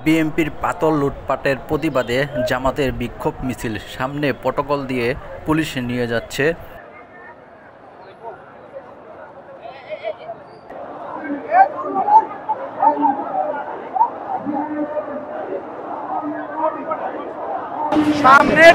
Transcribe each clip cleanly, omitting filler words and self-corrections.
বিএনপির পাতল লুটপাটের প্রতিবাদে জামাতের বিক্ষোভ মিছিল সামনে প্রটোকল দিয়ে পুলিশ নিয়ে যাচ্ছে। সামনে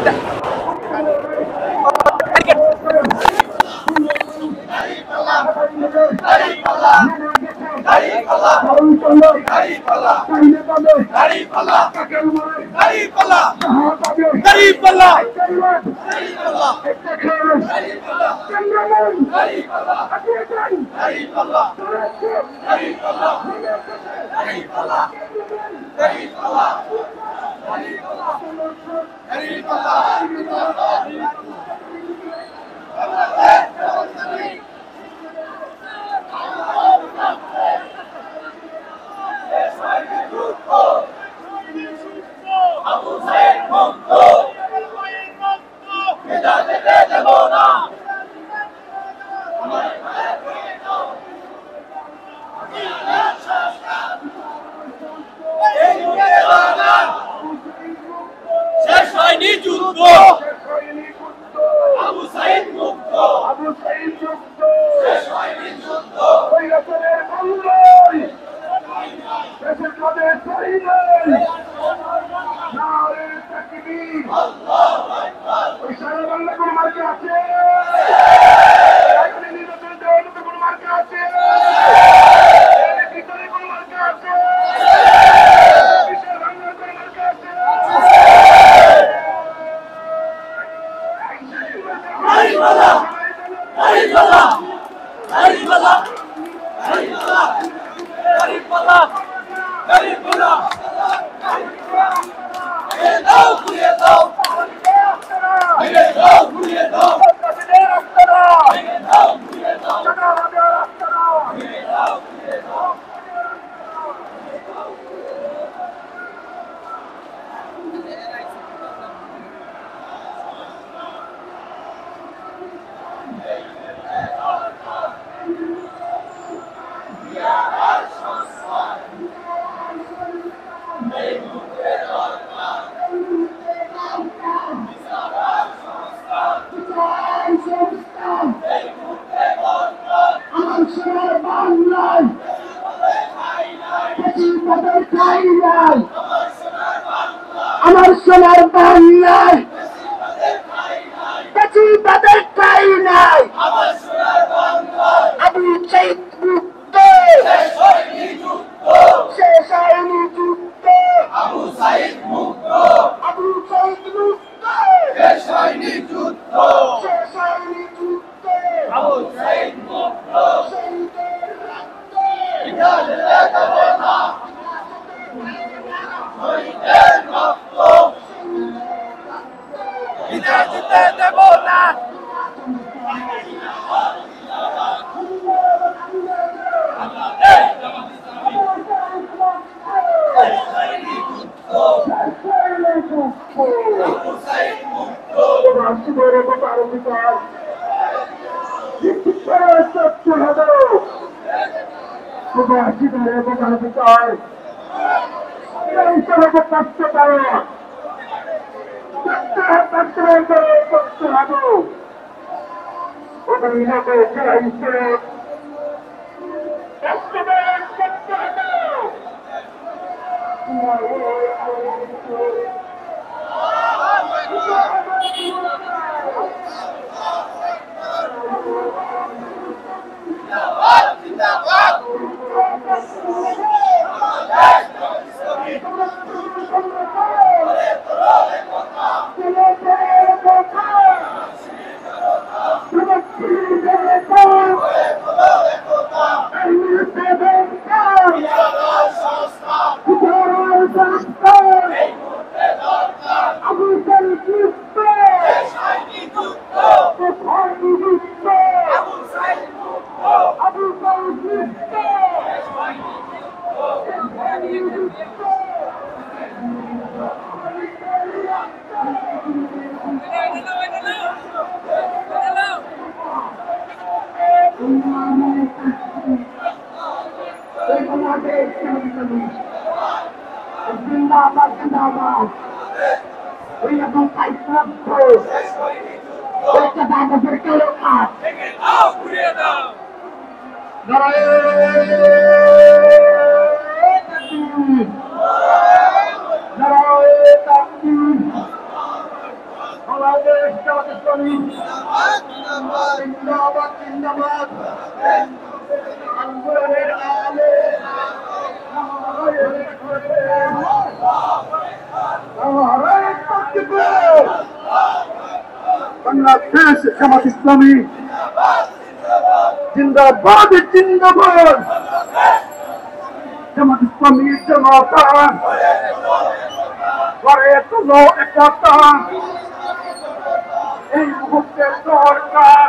আমার সোনার বাংলায় বেশিরভাগের ঠাঁই নাই। আবু সাইদ মুক্ত, শেষ হয়নি যুদ্ধ। আবু সাইদ মুক্ত, শেষ হয়নি যুদ্ধ। আবু সাইদ মুক্ত, শহীদের রক্তে দেব না, শহীদের রক্ত দিতে দেব না। জিন্দাবাদ জিন্দাবাদ ওই রকম পাইশ্রাব্দ ওইটা বাংলাদেশের কালো কাজ জিন্দাবাদ জিন্দাবাদ আন্দোলনের আলো বাংলাদেশ জামাত ইসলামী জিন্দাবাদ জিন্দাবাদ জামাত ইসলামী জনতা করে কোনো একতা এই মুহূর্তে সরকার